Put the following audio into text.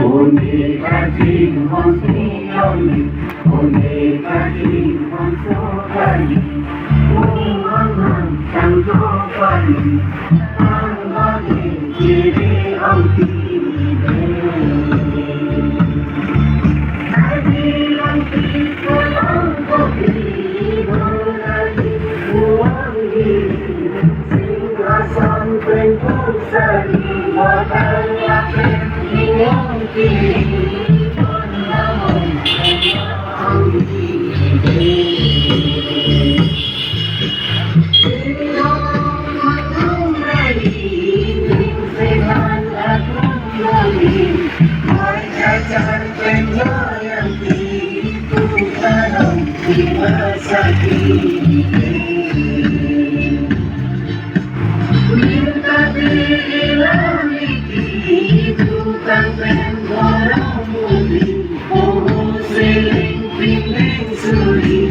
오늘까지 원수영이 오늘까지 원수가니 우왕왕 장소관이 한번에 길이 엉키네 아기랑 피고랑 고기 노라기 우왕이 생가선 된 국살이 와달 앞에 이몽기 본나무 tukang penggorong bumi, oh seling pimpin suri.